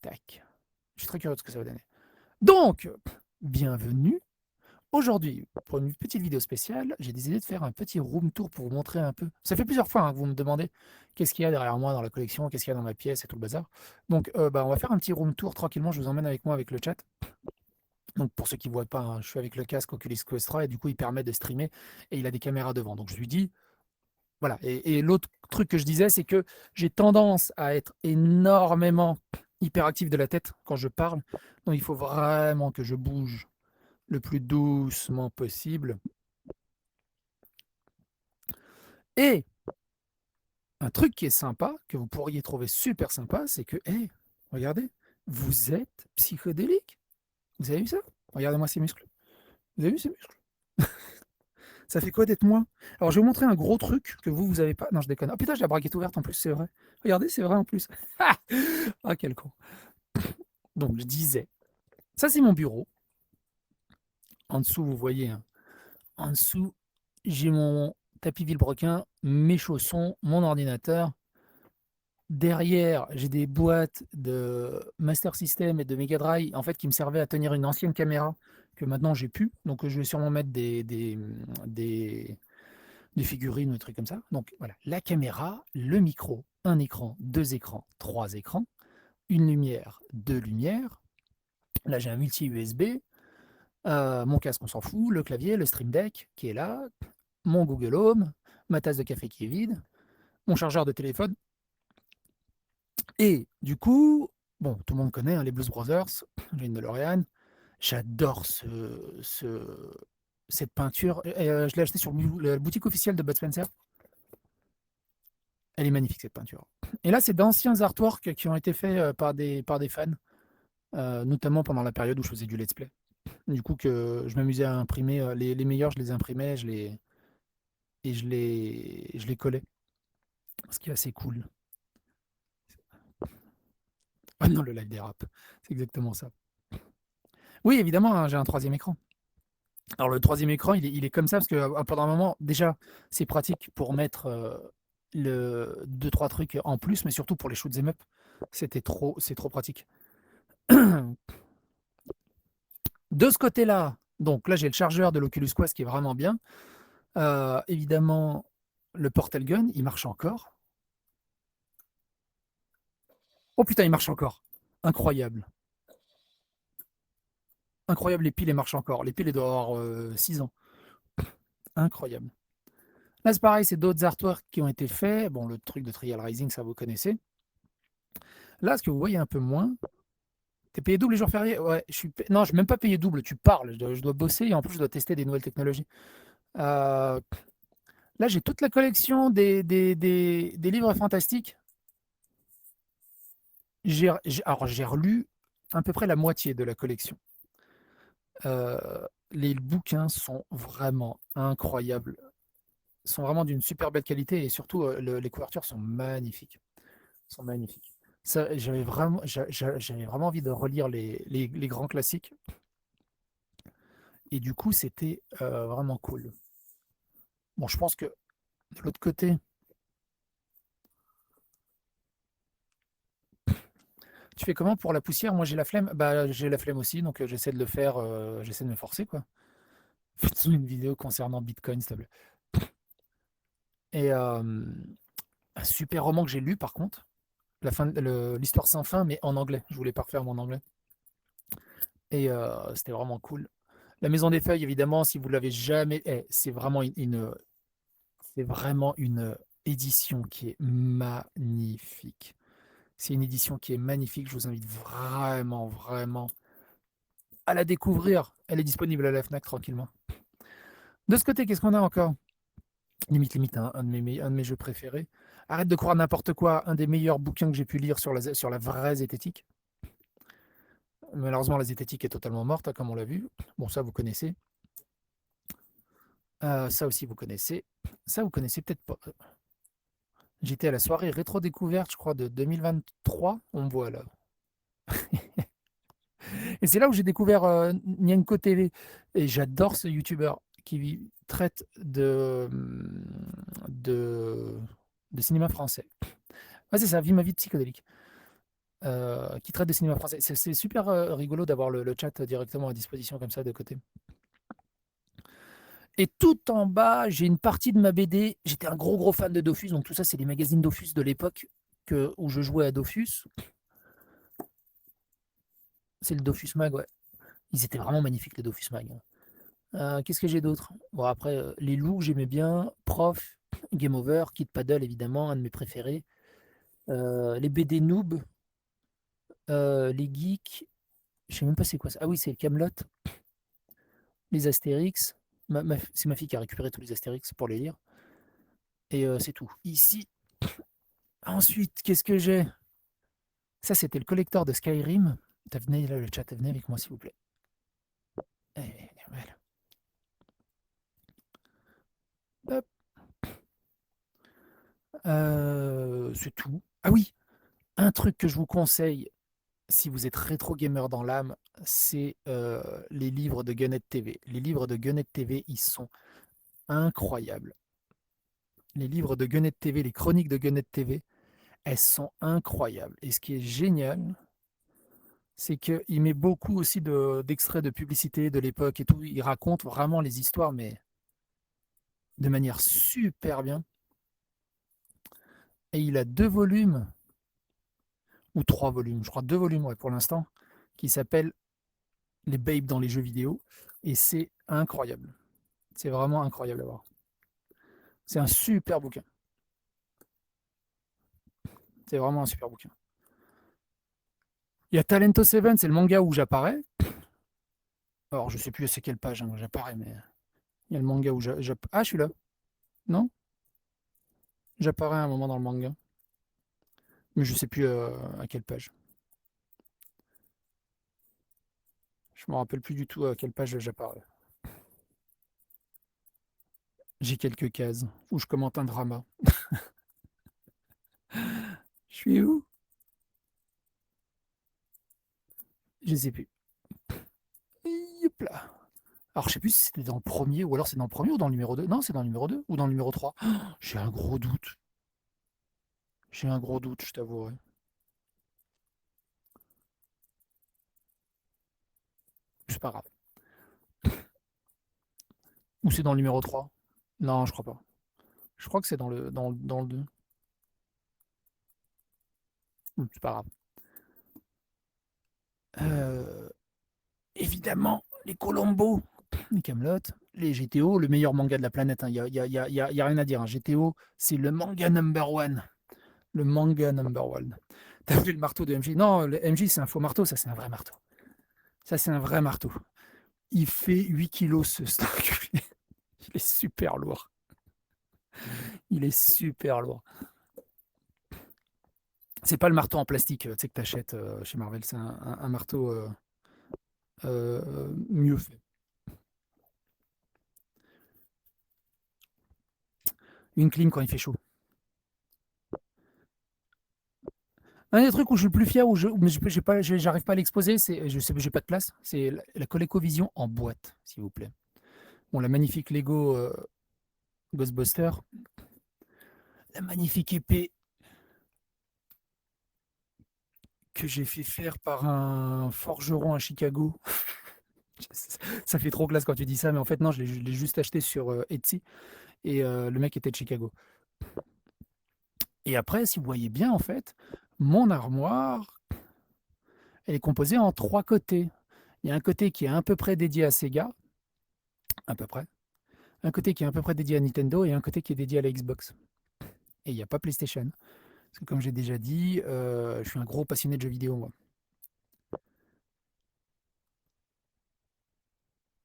Tac. Je suis très curieux de ce que ça va donner. Donc, bienvenue. Aujourd'hui, pour une petite vidéo spéciale, j'ai décidé de faire un petit room tour pour vous montrer un peu. Ça fait plusieurs fois que vous me demandez qu'est-ce qu'il y a derrière moi dans la collection, qu'est-ce qu'il y a dans ma pièce et tout le bazar. Donc, on va faire un petit room tour tranquillement. Je vous emmène avec moi avec le chat. Donc, pour ceux qui ne voient pas, hein, je suis avec le casque Oculus Quest 3 et du coup, il permet de streamer et il a des caméras devant. Donc, je lui dis, voilà. Et l'autre truc que je disais, c'est que j'ai tendance à être énormément hyperactif de la tête quand je parle. Donc, il faut vraiment que je bouge le plus doucement possible. Et un truc qui est sympa, que vous pourriez trouver super sympa, c'est que, hey, regardez, vous êtes psychédélique. Vous avez vu ça? Regardez-moi ces muscles. Vous avez vu ces muscles? Ça fait quoi d'être moi? Alors, je vais vous montrer un gros truc que vous avez pas. Non, je déconne. Ah putain, j'ai la braguette ouverte en plus, c'est vrai. Regardez, c'est vrai en plus. Ah, quel con. Donc, je disais, ça c'est mon bureau. En dessous, vous voyez, hein, en dessous, j'ai mon tapis vilebrequin, mes chaussons, mon ordinateur. Derrière, j'ai des boîtes de Master System et de Mega Drive en fait, qui me servaient à tenir une ancienne caméra que maintenant j'ai plus. Donc je vais sûrement mettre des, des figurines ou des trucs comme ça. Donc voilà, la caméra, le micro, un écran, deux écrans, trois écrans, une lumière, deux lumières. Là j'ai un multi-USB, mon casque on s'en fout, le clavier, le Stream Deck qui est là, mon Google Home, ma tasse de café qui est vide, mon chargeur de téléphone. Et du coup, bon, tout le monde connaît hein, les Blues Brothers, j'ai une DeLorean. J'adore cette peinture. Je l'ai achetée sur la boutique officielle de Bud Spencer. Elle est magnifique cette peinture. Et là, c'est d'anciens artworks qui ont été faits par des fans, notamment pendant la période où je faisais du let's play. Du coup, que je m'amusais à imprimer les meilleurs, je les imprimais et je les collais. Ce qui est assez cool. Ah non, le live des rap, c'est exactement ça. Oui, évidemment, hein, j'ai un troisième écran. Alors le troisième écran, il est comme ça parce que pendant un moment, déjà, c'est pratique pour mettre le deux trois trucs en plus, mais surtout pour les shoots 'em up. C'est trop pratique. De ce côté-là, donc là j'ai le chargeur de l'Oculus Quest qui est vraiment bien. Évidemment, le Portal Gun, il marche encore. Oh putain, il marche encore. Incroyable. Incroyable, les piles, elles marchent encore. Les piles, elles doivent avoir 6 ans. Incroyable. Là, c'est pareil, c'est d'autres artworks qui ont été faits. Bon, le truc de Trial Rising, ça vous connaissez. Là, ce que vous voyez un peu moins, t'es payé double les jours fériés? Ouais, non, je suis même pas payé double, tu parles. Je dois bosser et en plus, je dois tester des nouvelles technologies. Euh, Là, j'ai toute la collection des livres fantastiques. Alors, j'ai relu à peu près la moitié de la collection. Les bouquins sont vraiment incroyables. Sont vraiment d'une super belle qualité et surtout, les couvertures sont magnifiques. Sont magnifiques. Ça, j'avais vraiment envie de relire les grands classiques. Et du coup, c'était vraiment cool. Bon, je pense que de l'autre côté, tu fais comment pour la poussière? Moi, j'ai la flemme. Bah, j'ai la flemme aussi, donc j'essaie de le faire, j'essaie de me forcer, quoi. Fais-nous une vidéo concernant Bitcoin, s'il te plaît. Et un super roman que j'ai lu, par contre, l'histoire sans fin, mais en anglais. Je voulais pas refaire mon anglais. Et c'était vraiment cool. La Maison des Feuilles, évidemment, si vous l'avez jamais, c'est vraiment une édition qui est magnifique. C'est une édition qui est magnifique. Je vous invite vraiment, vraiment à la découvrir. Elle est disponible à la Fnac tranquillement. De ce côté, qu'est-ce qu'on a encore? Limite, hein, un de mes jeux préférés. Arrête de croire n'importe quoi. Un des meilleurs bouquins que j'ai pu lire sur la vraie zététique. Malheureusement, la zététique est totalement morte, hein, comme on l'a vu. Bon, ça, vous connaissez. Ça aussi, vous connaissez. Ça, vous connaissez peut-être pas. J'étais à la soirée rétro-découverte, je crois, de 2023. On me voit là. Et c'est là où j'ai découvert Nyanko TV. Et j'adore ce YouTuber qui traite de, de cinéma français. Ouais, c'est ça, Vie ma vie de psychodélique. qui traite de cinéma français. C'est super rigolo d'avoir le chat directement à disposition comme ça de côté. Et tout en bas, j'ai une partie de ma BD. J'étais un gros fan de Dofus, donc tout ça, c'est les magazines Dofus de l'époque où je jouais à Dofus. C'est le Dofus Mag, ouais. Ils étaient vraiment magnifiques, les Dofus Mag. Qu'est-ce que j'ai d'autre? Bon, après, les loups, j'aimais bien. Prof, Game Over, Kid Paddle, évidemment, un de mes préférés. Les BD Noob, les geeks. Je sais même pas c'est quoi ça. Ah oui, c'est le Camelot, les Astérix. C'est ma fille qui a récupéré tous les Astérix pour les lire. Et c'est tout. Ici, ensuite, qu'est-ce que j'ai? Ça, c'était le collector de Skyrim. Venez là, le chat, venez avec moi, s'il vous plaît. Voilà. Hop. C'est tout. Ah oui, un truc que je vous conseille, si vous êtes rétro gamer dans l'âme, c'est les livres de Gunnet TV. Les livres de Gunnet TV, ils sont incroyables. Les livres de Gunnet TV, les chroniques de Gunnet TV, elles sont incroyables. Et ce qui est génial, c'est qu'il met beaucoup aussi d'extraits de publicité de l'époque et tout. Il raconte vraiment les histoires, mais de manière super bien. Et il a 2 volumes, ou 3 volumes, je crois 2 volumes ouais, pour l'instant, qui s'appellent Les Babes dans les jeux vidéo. Et c'est incroyable. C'est vraiment incroyable à voir. C'est un super bouquin. C'est vraiment un super bouquin. Il y a Talento 7, c'est le manga où j'apparais. Alors, je sais plus c'est quelle page où j'apparais, mais il y a le manga où j'apparais. Ah, je suis là. Non? J'apparais à un moment dans le manga. Mais je sais plus à quelle page. Je me rappelle plus du tout à quelle page j'apparais. J'ai quelques cases où je commente un drama. Je suis où? Je sais plus. Hop là. Alors, je sais plus si c'était dans le premier, ou alors c'est dans le premier ou dans le numéro 2. Non, c'est dans le numéro 2 ou dans le numéro 3. J'ai un gros doute. J'ai un gros doute, je t'avouerai. C'est pas grave. Ou c'est dans le numéro 3. Non, je crois pas. Je crois que c'est dans le 2. C'est pas grave. Euh, évidemment, les Colombo, les Camelot, les GTO, le meilleur manga de la planète. Il n'y a rien à dire. Hein. GTO, c'est le manga number one. Le manga number one. T'as vu le marteau de MJ? Non, le MJ, c'est un faux marteau. Ça, c'est un vrai marteau. Ça, c'est un vrai marteau. Il fait 8 kilos, ce stock. Il est super lourd. Il est super lourd. C'est pas le marteau en plastique tu sais, que tu achètes chez Marvel. C'est un marteau mieux fait. Une clim quand il fait chaud. Un des trucs où je suis le plus fier, mais j'arrive pas à l'exposer, c'est, je sais, j'ai pas de place, c'est la ColecoVision en boîte, s'il vous plaît. Bon, la magnifique Lego Ghostbuster, la magnifique épée que j'ai fait faire par un forgeron à Chicago. Ça fait trop classe quand tu dis ça, mais en fait, non, je l'ai juste acheté sur Etsy et le mec était de Chicago. Et après, si vous voyez bien, en fait, mon armoire, elle est composée en 3 côtés. Il y a un côté qui est à peu près dédié à Sega, à peu près. Un côté qui est à peu près dédié à Nintendo et un côté qui est dédié à la Xbox. Et il n'y a pas PlayStation. Parce que comme j'ai déjà dit, je suis un gros passionné de jeux vidéo, moi.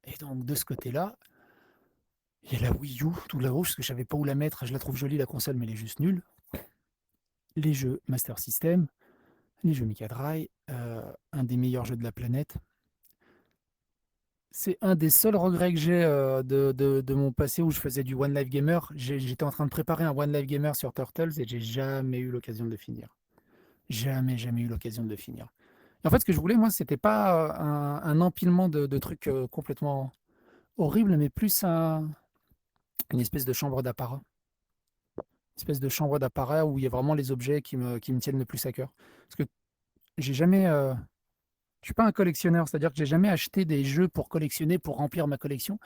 Et donc de ce côté-là, il y a la Wii U tout là-haut, parce que je savais pas où la mettre. Je la trouve jolie, la console, mais elle est juste nulle. Les jeux Master System, les jeux Mega Drive, un des meilleurs jeux de la planète. C'est un des seuls regrets que j'ai de mon passé où je faisais du One Life Gamer. J'étais en train de préparer un One Life Gamer sur Turtles et j'ai jamais eu l'occasion de le finir. Jamais eu l'occasion de le finir. Et en fait, ce que je voulais, moi, c'était pas un empilement de trucs complètement horribles, mais plus une espèce de chambre d'apparat. Une espèce de chambre d'apparat où il y a vraiment les objets qui me tiennent le plus à cœur. Parce que j'ai jamais, je suis pas un collectionneur, c'est-à-dire que j'ai jamais acheté des jeux pour collectionner, pour remplir ma collection.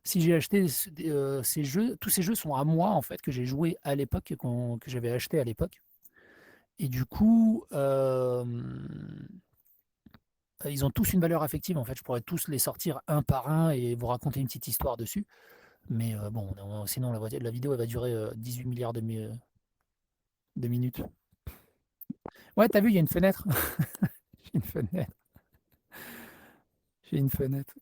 Si j'ai acheté ces jeux, tous ces jeux sont à moi en fait, que j'ai joué à l'époque, que j'avais acheté à l'époque. Et du coup, ils ont tous une valeur affective en fait. Je pourrais tous les sortir un par un et vous raconter une petite histoire dessus. Mais bon, sinon la vidéo elle va durer 18 milliards de minutes. Ouais, t'as vu, il y a une fenêtre. J'ai une fenêtre. J'ai une fenêtre.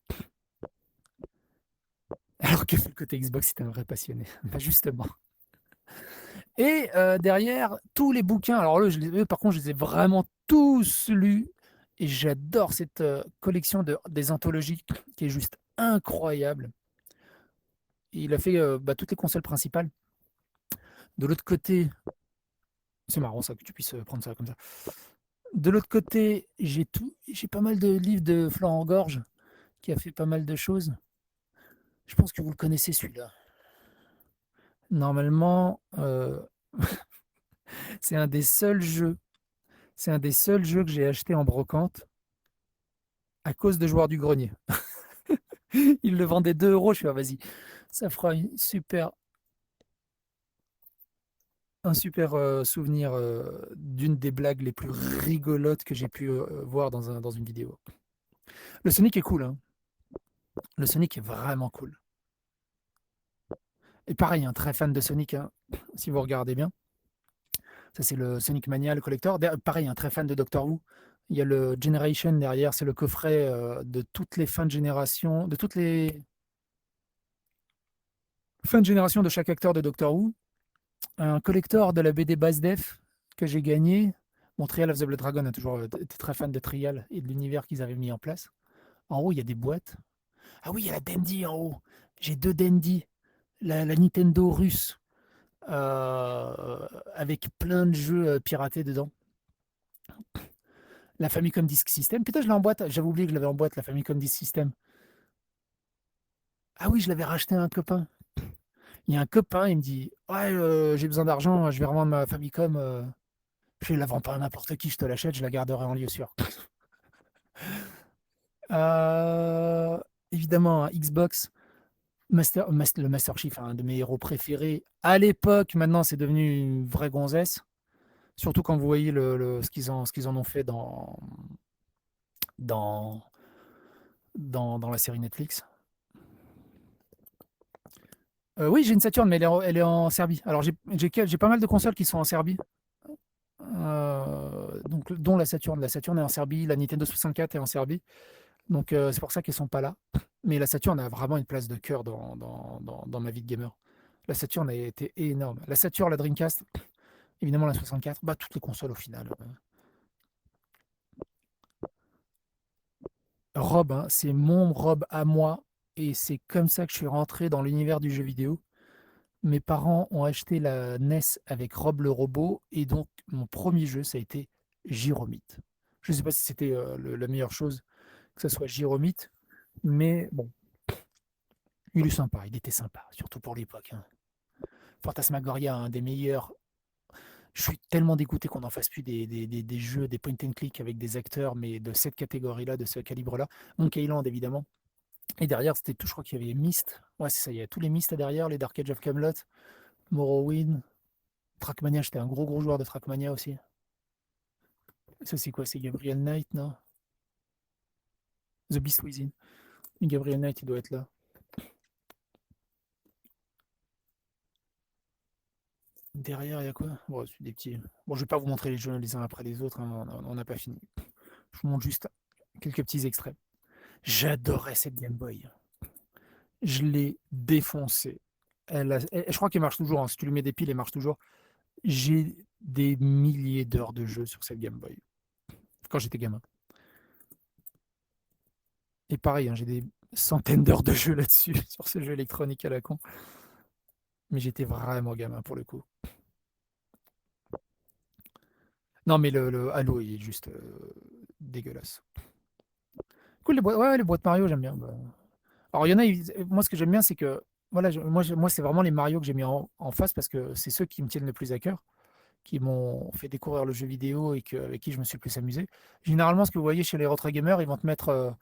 Alors que fait le côté Xbox, c'était un vrai passionné. Bah justement. Et derrière, tous les bouquins. Alors là, eux, par contre, je les ai vraiment tous lus. Et j'adore cette collection des anthologies qui est juste incroyable. Il a fait bah, toutes les consoles principales. De l'autre côté, c'est marrant ça que tu puisses prendre ça comme ça. De l'autre côté, j'ai pas mal de livres de Florent Gorge qui a fait pas mal de choses. Je pense que vous le connaissez celui-là. Normalement, c'est un des seuls jeux, c'est un des seuls jeux que j'ai acheté en brocante à cause de Joueurs du Grenier. Il le vendait 2 euros. Je suis, ah, vas-y, ça fera un super souvenir d'une des blagues les plus rigolotes que j'ai pu voir dans une vidéo. Le Sonic est cool, hein. Le Sonic est vraiment cool. Et pareil, un très fan de Sonic, hein, si vous regardez bien. Ça, c'est le Sonic Mania, le collector. Pareil, un très fan de Doctor Who. Il y a le Generation derrière, c'est le coffret de toutes les fins de génération, de toutes les fins de génération de chaque acteur de Doctor Who. Un collector de la BD Base Def que j'ai gagné. Bon, Trial of the Blood Dragon a toujours été très fan de Trial et de l'univers qu'ils avaient mis en place. En haut, il y a des boîtes. Ah oui, il y a la Dandy en haut. J'ai 2 Dandy. La Nintendo russe avec plein de jeux piratés dedans. La Famicom Disk System. Putain, je l'ai en boîte. J'avais oublié que je l'avais en boîte, la Famicom Disk System. Ah oui, je l'avais racheté à un copain. Il y a un copain, il me dit ouais, j'ai besoin d'argent, je vais revendre ma Famicom. Je ne la vends pas à n'importe qui, je te l'achète, je la garderai en lieu sûr. Euh, Évidemment, un Xbox, le Master Chief, un de mes héros préférés. À l'époque, maintenant, c'est devenu une vraie gonzesse. Surtout quand vous voyez ce qu'ils en ont fait dans, dans la série Netflix. Oui, j'ai une Saturn, mais elle est en Serbie. Alors, j'ai pas mal de consoles qui sont en Serbie. Donc, dont la Saturn. La Saturn est en Serbie, la Nintendo 64 est en Serbie. Donc, c'est pour ça qu'elles sont pas là. Mais la Saturn a vraiment une place de cœur dans ma vie de gamer. La Saturn a été énorme. La Saturn, la Dreamcast, évidemment la 64, bah, toutes les consoles au final. Rob, hein, c'est mon Rob à moi. Et c'est comme ça que je suis rentré dans l'univers du jeu vidéo. Mes parents ont acheté la NES avec Rob le robot. Et donc, mon premier jeu, ça a été Gyromite. Je ne sais pas si c'était la meilleure chose que ce soit Gyromite. Mais bon, il est sympa. Il était sympa, surtout pour l'époque, hein. Fantasmagoria, un des meilleurs. Je suis tellement dégoûté qu'on n'en fasse plus des jeux, des point and click avec des acteurs, mais de cette catégorie-là, de ce calibre-là. Monkey Island, évidemment. Et derrière, c'était tout, je crois qu'il y avait Myst. Ouais, c'est ça, il y a tous les Myst derrière, les Dark Age of Camelot, Morrowind, Trackmania, j'étais un gros joueur de Trackmania aussi. Ça, c'est quoi? C'est Gabriel Knight, non? The Beast Within. Gabriel Knight, il doit être là. Derrière, il y a quoi? Bon, c'est des petits. Bon, je vais pas vous montrer les jeux les uns après les autres, hein, on n'a pas fini. Je vous montre juste quelques petits extraits. J'adorais cette Game Boy. Je l'ai défoncée. Je crois qu'elle marche toujours, hein. Si tu lui mets des piles, elle marche toujours. J'ai des milliers d'heures de jeu sur cette Game Boy quand j'étais gamin. Et pareil, hein, j'ai des centaines d'heures de jeu là-dessus, sur ce jeu électronique à la con. Mais j'étais vraiment gamin pour le coup. Non, mais le Halo il est juste dégueulasse. Cool, ouais, les boîtes Mario, j'aime bien. Bah. Alors, il y en a, moi, ce que j'aime bien, c'est que voilà, moi, c'est vraiment les Mario que j'ai mis en face parce que c'est ceux qui me tiennent le plus à cœur. qui m'ont fait découvrir le jeu vidéo et avec qui je me suis le plus amusé. Généralement, ce que vous voyez chez les retro gamers, ils vont te mettre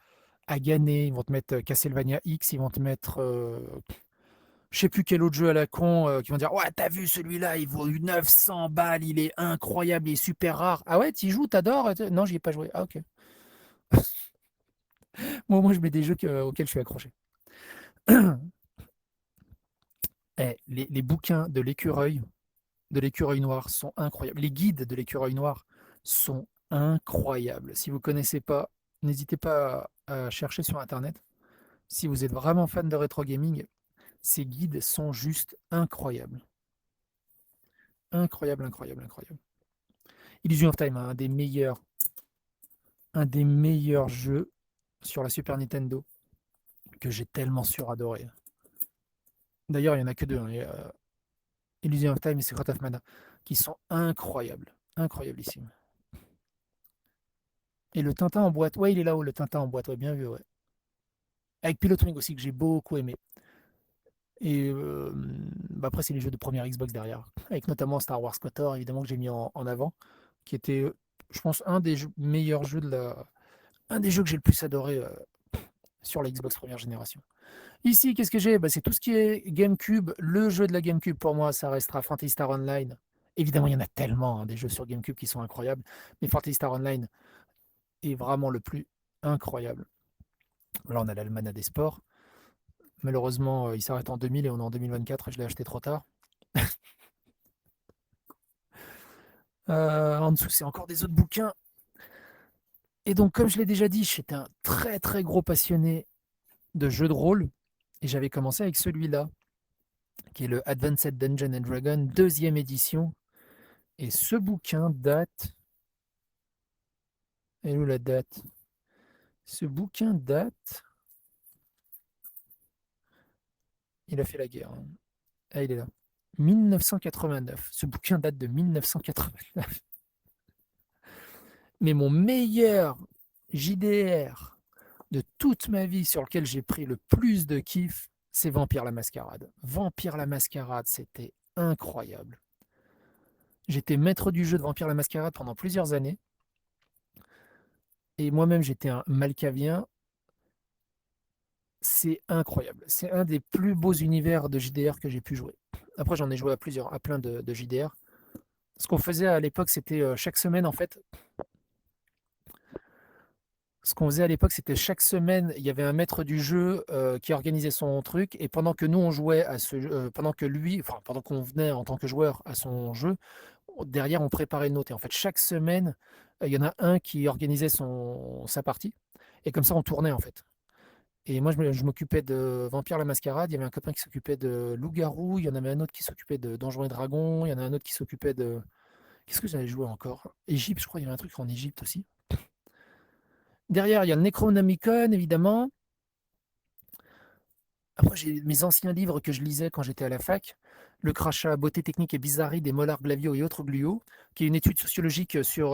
Agané, ils vont te mettre Castlevania X, ils vont te mettre je sais plus quel autre jeu à la con qui vont dire ouais, t'as vu celui-là, il vaut 900 balles, il est incroyable, il est super rare. Ah ouais, t'y joues, t'adores? Non, j'y ai pas joué. Ah ok. Moi, je mets des jeux auxquels je suis accroché. Les bouquins de l'écureuil noir sont incroyables. Les guides de l'écureuil noir sont incroyables. Si vous ne connaissez pas, n'hésitez pas à chercher sur Internet. Si vous êtes vraiment fan de rétro gaming, ces guides sont juste incroyables. Incroyable, incroyable, incroyable. Illusion of Time, hein, un des meilleurs jeux sur la Super Nintendo que j'ai tellement suradoré. D'ailleurs, il n'y en a que deux, hein, Illusion of Time et Secret of Mana, qui sont incroyables, incroyablissimes. Et le Tintin en boîte, ouais, il est là-haut, le Tintin en boîte, ouais, bien vu, ouais. Avec Pilot Wing aussi, que j'ai beaucoup aimé. Et bah après, c'est les jeux de première Xbox derrière, avec notamment Star Wars KOTOR, évidemment, que j'ai mis en avant, qui était, je pense, un des meilleurs jeux un des jeux que j'ai le plus adoré sur la Xbox première génération. Ici, qu'est-ce que j'ai? Bah, c'est tout ce qui est GameCube. Le jeu de la GameCube, pour moi, ça restera Fantasy Star Online. Évidemment, il y en a tellement, hein, des jeux sur GameCube qui sont incroyables, mais Fantasy Star Online est vraiment le plus incroyable. Là, on a l'Almanach des sports. Malheureusement, il s'arrête en 2000 et on est en 2024 et je l'ai acheté trop tard. En dessous, c'est encore des autres bouquins. Et donc, comme je l'ai déjà dit, j'étais un très très gros passionné de jeux de rôle. Et j'avais commencé avec celui-là, qui est le Advanced Dungeons and Dragons, deuxième édition. Et ce bouquin date. Et où la date? Ce bouquin date. Il a fait la guerre, hein. Ah, il est là. 1989. Ce bouquin date de 1989. Mais mon meilleur JDR de toute ma vie sur lequel j'ai pris le plus de kiff, c'est Vampire la Mascarade. Vampire la Mascarade, c'était incroyable. J'étais maître du jeu de Vampire la Mascarade pendant plusieurs années. Et moi-même, j'étais un Malkavien. C'est incroyable. C'est un des plus beaux univers de JDR que j'ai pu jouer. Après, j'en ai joué à plein de JDR. Ce qu'on faisait à l'époque, c'était chaque semaine, en fait, ce qu'on faisait à l'époque, c'était chaque semaine, il y avait un maître du jeu qui organisait son truc, et pendant que nous on jouait à ce jeu, pendant que lui, enfin pendant qu'on venait en tant que joueur à son jeu, derrière on préparait une note. Et en fait, chaque semaine, il y en a un qui organisait sa partie, et comme ça on tournait en fait. Et moi je m'occupais de Vampire la Mascarade, il y avait un copain qui s'occupait de Loup-Garou, il y en avait un autre qui s'occupait de Donjons et Dragons, il y en a un autre qui s'occupait de. Qu'est-ce que j'avais joué encore? Égypte, je crois, il y avait un truc en Égypte aussi. Derrière, il y a le Necronomicon, évidemment. Après, j'ai mes anciens livres que je lisais quand j'étais à la fac. Le crachat, beauté technique et bizarrerie des molars glavio et autres gluos, qui est une étude sociologique sur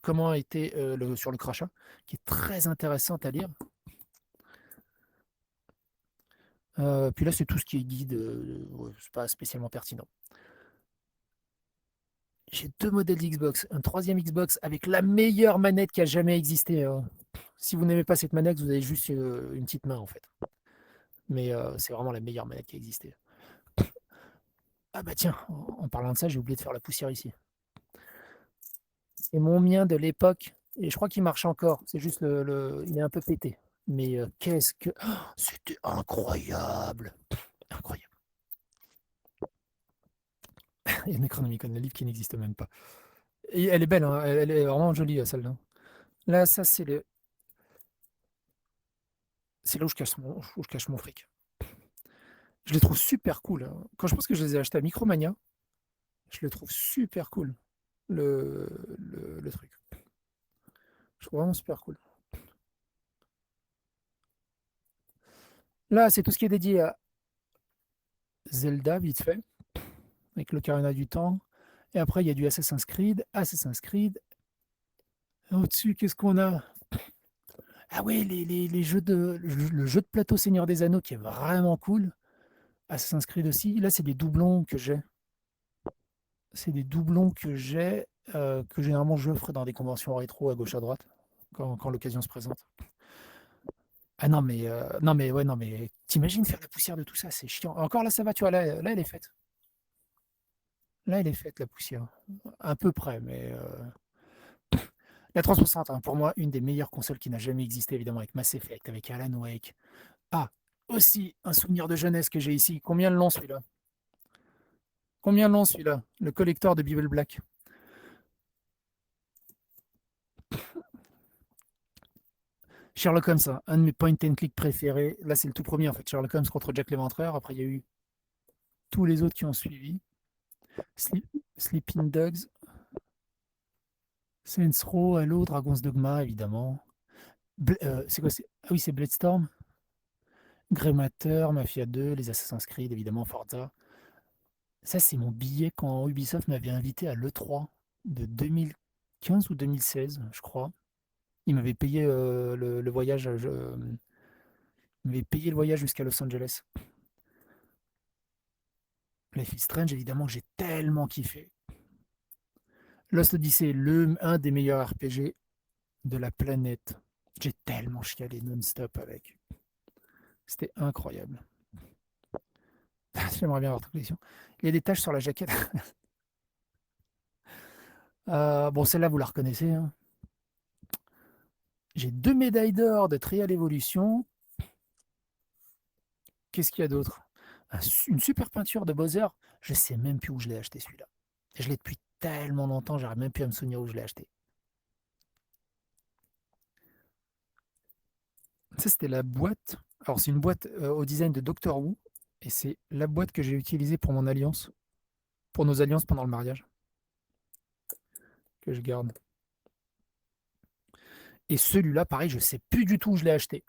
comment était sur le crachat, qui est très intéressante à lire. Puis là, c'est tout ce qui est guide, ouais, c'est pas spécialement pertinent. J'ai deux modèles d'Xbox, un troisième Xbox avec la meilleure manette qui a jamais existé, hein. Si vous n'aimez pas cette manette, vous avez juste une petite main en fait. Mais c'est vraiment la meilleure manette qui a existé. Ah bah tiens, en parlant de ça, j'ai oublié de faire la poussière ici. C'est mon mien de l'époque, et je crois qu'il marche encore. C'est juste il est un peu pété. Mais qu'est-ce que. Oh, c'était incroyable! Incroyable. Il y a Necronomicon, le livre qui n'existe même pas. Et elle est belle, hein, elle est vraiment jolie, celle-là. Là, ça, c'est là où je cache mon fric. Je les trouve super cool, hein. Quand je pense que je les ai achetés à Micromania, je le trouve super cool, le truc. Je trouve vraiment super cool. Là, c'est tout ce qui est dédié à Zelda, vite fait, avec l'Ocarina du Temps. Et après, il y a du Assassin's Creed. Assassin's Creed. Au-dessus, qu'est-ce qu'on a? Ah ouais, les jeux le jeu de plateau Seigneur des Anneaux qui est vraiment cool. Assassin's Creed aussi. Là, c'est des doublons que j'ai. C'est des doublons que généralement j'offre dans des conventions rétro à gauche à droite, quand l'occasion se présente. Ah non mais ouais, non mais t'imagines faire la poussière de tout ça, c'est chiant. Encore là, ça va, tu vois, là elle est faite. Là, elle est faite, la poussière. À peu près, mais la 360, hein, pour moi, une des meilleures consoles qui n'a jamais existé, évidemment, avec Mass Effect, avec Alan Wake. Ah, aussi un souvenir de jeunesse que j'ai ici. Combien le long celui-là? Combien le long celui-là? Le collector de Bible Black. Sherlock Holmes, hein, un de mes point and click préférés. Là, c'est le tout premier, en fait. Sherlock Holmes contre Jack l'Éventreur. Après, il y a eu tous les autres qui ont suivi. Sleep- Sleeping Dogs, Saints Row, Halo, Dragon's Dogma, évidemment. C'est quoi? Ah oui, c'est Bloodstorm. Grey Matter, Mafia 2, les Assassin's Creed, évidemment, Forza. Ça, c'est mon billet quand Ubisoft m'avait invité à l'E3 de 2015 ou 2016, je crois. Il m'avait payé le voyage, il m'avait payé le voyage jusqu'à Los Angeles. Life is Strange, évidemment, j'ai tellement kiffé. Lost Odyssey, un des meilleurs RPG de la planète. J'ai tellement chialé non-stop avec. C'était incroyable. J'aimerais bien avoir ta collection. Il y a des taches sur la jaquette. Bon, celle-là, vous la reconnaissez, hein. J'ai 2 médailles d'or de Trial Evolution. Qu'est-ce qu'il y a d'autre? Une super peinture de Bowser. Je sais même plus où je l'ai acheté celui-là. Je l'ai depuis tellement longtemps, j'arrive même plus à me souvenir où je l'ai acheté. Ça, c'était la boîte. Alors, c'est une boîte au design de Doctor Who. Et c'est la boîte que j'ai utilisée pour mon alliance, pour nos alliances pendant le mariage, que je garde. Et celui-là, pareil, je sais plus du tout où je l'ai acheté.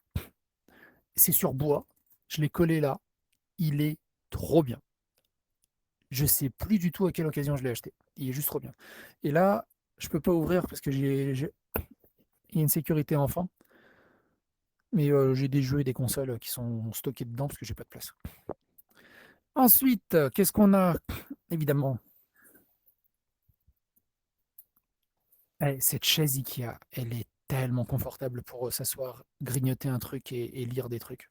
C'est sur bois. Je l'ai collé là. Il est trop bien. Je sais plus du tout à quelle occasion je l'ai acheté. Il est juste trop bien. Et là, je peux pas ouvrir parce que il y a une sécurité enfant. Mais j'ai des jeux et des consoles qui sont stockés dedans parce que j'ai pas de place. Ensuite, qu'est-ce qu'on a? Évidemment, cette chaise Ikea, elle est tellement confortable pour s'asseoir, grignoter un truc et lire des trucs.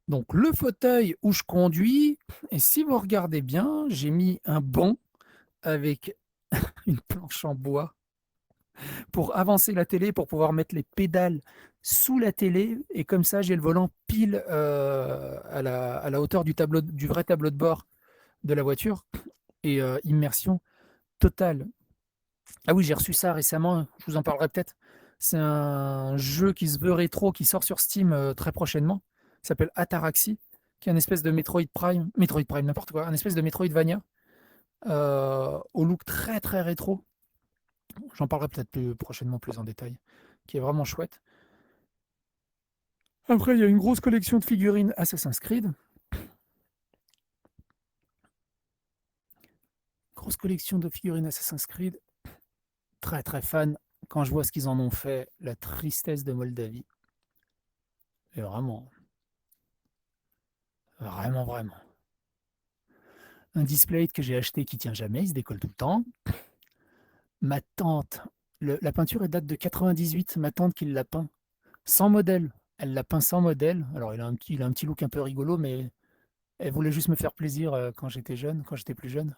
Donc le fauteuil où je conduis, et si vous regardez bien, j'ai mis un banc avec une planche en bois pour avancer la télé, pour pouvoir mettre les pédales sous la télé, et comme ça j'ai le volant pile à la hauteur du vrai tableau de bord de la voiture, et immersion totale. Ah oui, j'ai reçu ça récemment, je vous en parlerai peut-être. C'est un jeu qui se veut rétro, qui sort sur Steam très prochainement. Il s'appelle Ataraxy, qui est une espèce de Metroid Prime, n'importe quoi, un espèce de Metroidvania au look très très rétro. J'en parlerai peut-être plus prochainement plus en détail, qui est vraiment chouette. Après, il y a une grosse collection de figurines Assassin's Creed. Grosse collection de figurines Assassin's Creed. Très très fan. Quand je vois ce qu'ils en ont fait, la tristesse de Moldavie. Et vraiment, vraiment, vraiment. Un display que j'ai acheté qui tient jamais, il se décolle tout le temps. Ma tante, la peinture elle date de 98, ma tante qui l'a peint sans modèle. Elle l'a peint sans modèle. Alors il a un petit look un peu rigolo, mais elle voulait juste me faire plaisir quand j'étais jeune, quand j'étais plus jeune.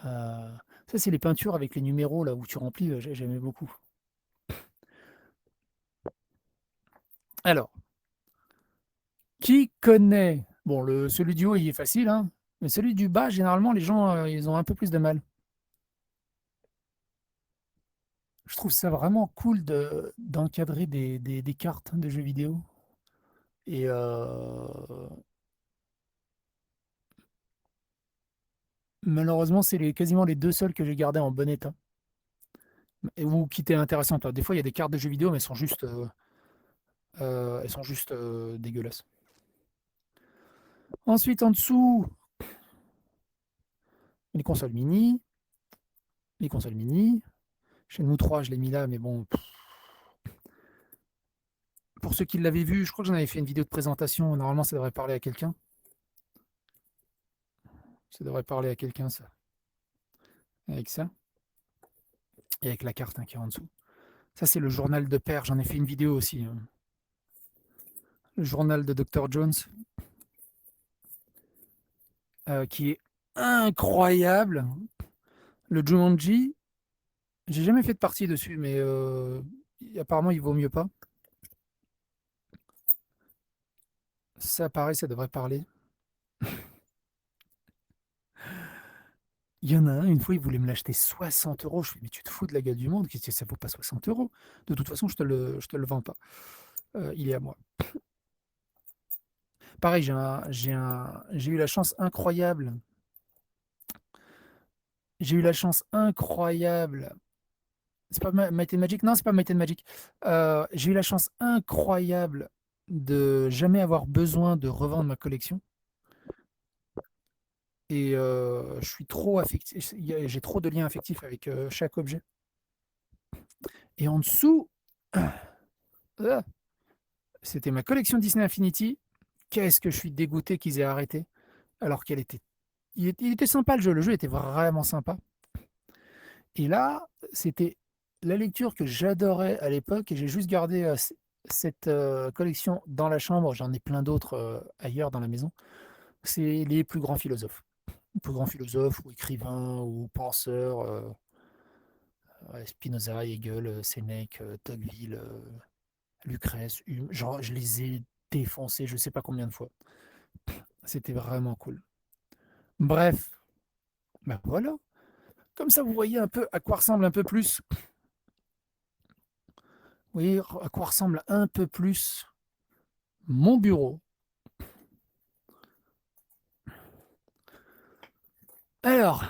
Euh, Ça, c'est les peintures avec les numéros là où tu remplis, j'aimais beaucoup. Alors, qui connaît? Bon, celui du haut, il est facile, hein, mais celui du bas, généralement, les gens, ils ont un peu plus de mal. Je trouve ça vraiment cool d'encadrer des cartes de jeux vidéo. Et malheureusement, c'est quasiment les deux seuls que j'ai gardés en bon état. Ou qui étaient intéressantes. Des fois, il y a des cartes de jeux vidéo, mais elles sont juste dégueulasses. Ensuite, en dessous, les consoles mini. Les consoles mini. Chez nous 3, je l'ai mis là, mais bon, ceux qui l'avaient vu, je crois que j'en avais fait une vidéo de présentation. Normalement, ça devrait parler à quelqu'un. Ça devrait parler à quelqu'un, ça. Avec ça. Et avec la carte hein, qui est en dessous. Ça, c'est le journal de père. J'en ai fait une vidéo aussi. Hein. Le journal de Dr. Jones, qui est incroyable. Le Jumanji, j'ai jamais fait de partie dessus, mais apparemment, il vaut mieux pas. Ça, pareil, ça devrait parler. Il y en a un, une fois, il voulait me l'acheter 60 euros. Je fais, mais tu te fous de la gueule du monde, ça vaut pas 60 euros. De toute façon, je te le vends pas. Il est à moi. Pareil, j'ai eu la chance incroyable. J'ai eu la chance incroyable. C'est pas Might and Magic? Non, c'est pas Might and Magic. J'ai eu la chance incroyable de jamais avoir besoin de revendre ma collection. Et je suis trop affectif. J'ai trop de liens affectifs avec chaque objet. Et en dessous, ah, c'était ma collection Disney Infinity. Qu'est-ce que je suis dégoûté qu'ils aient arrêté. Alors qu'elle était. Il était sympa le jeu. Le jeu était vraiment sympa. Et là, c'était la lecture que j'adorais à l'époque. Et j'ai juste gardé cette collection dans la chambre. J'en ai plein d'autres ailleurs dans la maison. C'est les plus grands philosophes. Les plus grands philosophes ou écrivains ou penseurs. Ouais, Spinoza, Hegel, Sénèque, Tocqueville, Lucrèce, Hume. Genre, je les ai défoncés je ne sais pas combien de fois. C'était vraiment cool. Bref, ben voilà. Comme ça, vous voyez un peu à quoi ressemble un peu plus. Vous voyez à quoi ressemble un peu plus mon bureau. Alors,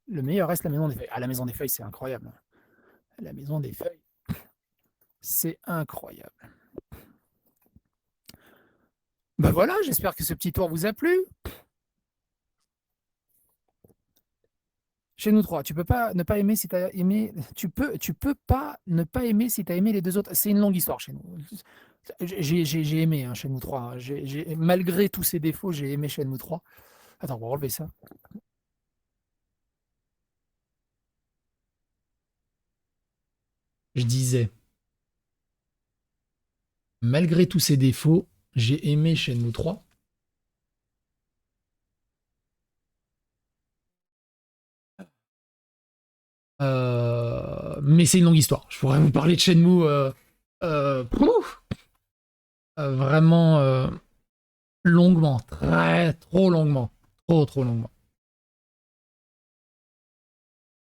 le meilleur reste la maison des feuilles. Ah, la maison des feuilles, c'est incroyable. La maison des feuilles, c'est incroyable. Ben voilà, j'espère que ce petit tour vous a plu. Chez nous trois, tu peux pas ne pas aimer si tu as aimé. Tu peux pas ne pas aimer si tu as aimé les deux autres. C'est une longue histoire chez nous. J'ai aimé hein, chez nous trois. Hein. Malgré tous ses défauts, j'ai aimé chez nous trois. Attends, on va relever ça. Je disais, malgré tous ses défauts, j'ai aimé Shenmue 3. Mais c'est une longue histoire. Je pourrais vous parler de Shenmue vraiment longuement, trop longuement. Trop longuement.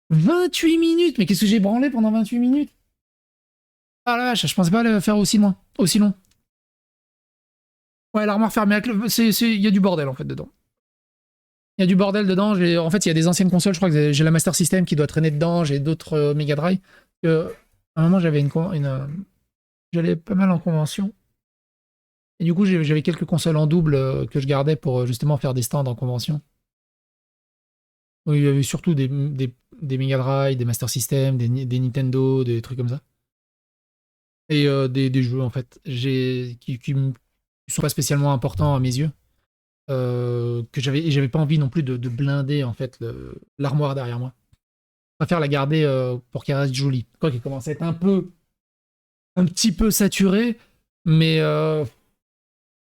28 minutes. Mais qu'est-ce que j'ai branlé pendant 28 minutes? Ah la vache, je pensais pas le faire aussi loin, aussi long. Ouais, l'armoire fermée à clé, il y a du bordel en fait dedans. Il y a du bordel dedans. En fait, il y a des anciennes consoles. Je crois que j'ai la Master System qui doit traîner dedans. J'ai d'autres Mega Drive. À un moment, j'allais pas mal en convention. Et du coup, j'avais quelques consoles en double que je gardais pour justement faire des stands en convention. Où il y avait surtout des Mega Drive, des Master System, des Nintendo, des trucs comme ça. Et des jeux en fait qui sont pas spécialement importants à mes yeux. Que j'avais pas envie non plus de blinder en fait l'armoire derrière moi. Je préfère la garder pour qu'elle reste jolie. Quoi qu'elle commence à être un petit peu saturée, mais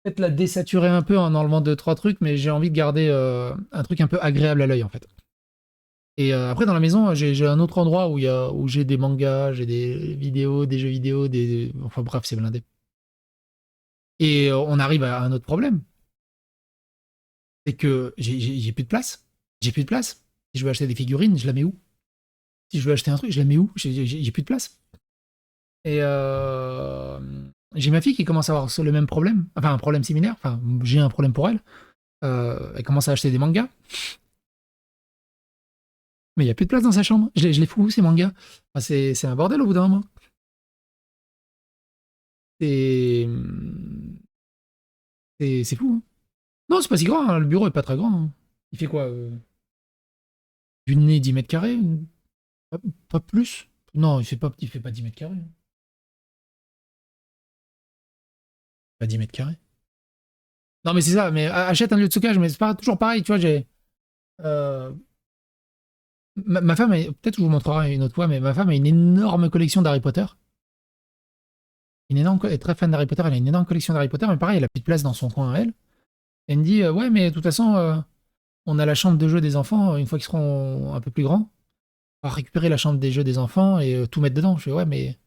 peut-être la désaturer un peu en enlevant deux trois trucs, mais j'ai envie de garder un truc un peu agréable à l'œil en fait. Et après dans la maison, j'ai un autre endroit où j'ai des mangas, j'ai des vidéos, des jeux vidéo, enfin bref, c'est blindé. Et on arrive à un autre problème, c'est que j'ai plus de place. J'ai plus de place. Si je veux acheter des figurines, je la mets où? Si je veux acheter un truc, je la mets où? J'ai plus de place. Et j'ai ma fille qui commence à avoir le même problème, enfin un problème similaire. Enfin, j'ai un problème pour elle. Elle commence à acheter des mangas, mais il y a plus de place dans sa chambre. Je les fous où ces mangas? Enfin, c'est un bordel au bout d'un moment. C'est c'est fou. Hein. Non, c'est pas si grand. Hein. Le bureau est pas très grand. Hein. Il fait quoi du nez 10 mètres carrés? Pas plus? Non, il fait pas 10 mètres carrés. Pas 10 mètres carrés. Non, mais c'est ça, mais achète un lieu de stockage, mais c'est pas toujours pareil, tu vois, j'ai. euh, ma femme, peut-être je vous montrerai une autre fois, mais ma femme a une énorme collection d'Harry Potter. Elle est très fan d'Harry Potter, elle a une énorme collection d'Harry Potter, mais pareil, elle a plus de place dans son coin à elle. Elle me dit, ouais, mais de toute façon, on a la chambre de jeu des enfants, une fois qu'ils seront un peu plus grands. On va récupérer la chambre des jeux des enfants et tout mettre dedans. Je fais, ouais, mais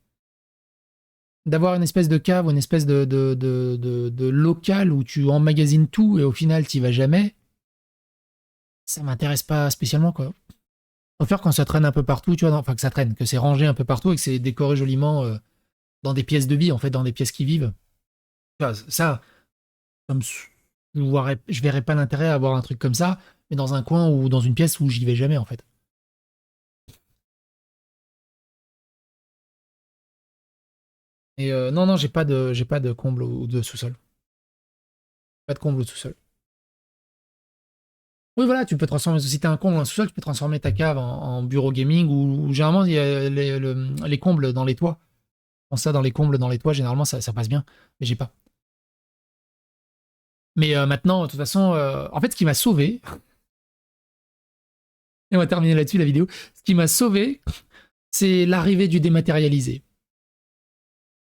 d'avoir une espèce de cave ou une espèce de local où tu emmagasines tout et au final, tu vas jamais, ça m'intéresse pas spécialement, quoi. Je préfère quand ça traîne un peu partout, tu vois, enfin que ça traîne, que c'est rangé un peu partout et que c'est décoré joliment dans des pièces de vie, en fait, dans des pièces qui vivent. Tu vois, ça, comme je verrais pas l'intérêt à avoir un truc comme ça, mais dans un coin ou dans une pièce où j'y vais jamais, en fait. Et non, non, j'ai pas de comble ou de sous-sol. Pas de comble ou de sous-sol. Oui, voilà, tu peux transformer, si t'as un comble ou un sous-sol, tu peux transformer ta cave en bureau gaming ou généralement, il y a les combles dans les toits. Bon, ça, dans les combles dans les toits, généralement, ça passe bien, mais j'ai pas. Mais maintenant, de toute façon, en fait, ce qui m'a sauvé, et on va terminer là-dessus la vidéo, ce qui m'a sauvé, c'est l'arrivée du dématérialisé.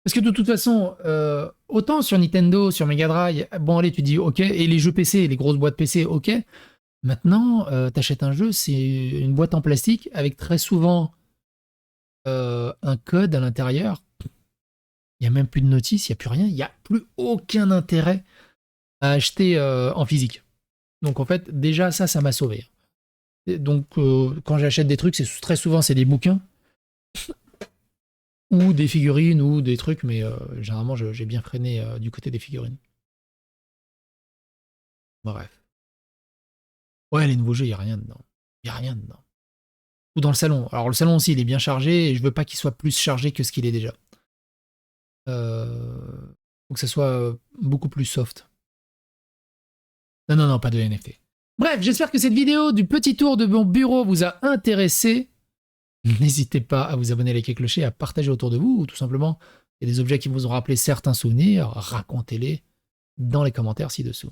Parce que de toute façon, autant sur Nintendo, sur Mega Drive, bon allez, tu dis ok, et les jeux PC, les grosses boîtes PC, ok. Maintenant, t'achètes un jeu, c'est une boîte en plastique avec très souvent un code à l'intérieur. Il n'y a même plus de notice, il n'y a plus rien, il n'y a plus aucun intérêt à acheter en physique. Donc en fait, déjà ça m'a sauvé. Et donc quand j'achète des trucs, c'est très souvent c'est des bouquins ou des figurines ou des trucs, mais généralement j'ai bien freiné du côté des figurines. Bref. Ouais, les nouveaux jeux, il n'y a rien dedans. Il n'y a rien dedans. Ou dans le salon. Alors le salon aussi, il est bien chargé et je veux pas qu'il soit plus chargé que ce qu'il est déjà. Faut que ça soit beaucoup plus soft. Non, non, non, pas de NFT. Bref, j'espère que cette vidéo du petit tour de mon bureau vous a intéressé. N'hésitez pas à vous abonner, à liker, clocher, à partager autour de vous, ou tout simplement, il y a des objets qui vous ont rappelé certains souvenirs, racontez-les dans les commentaires ci-dessous.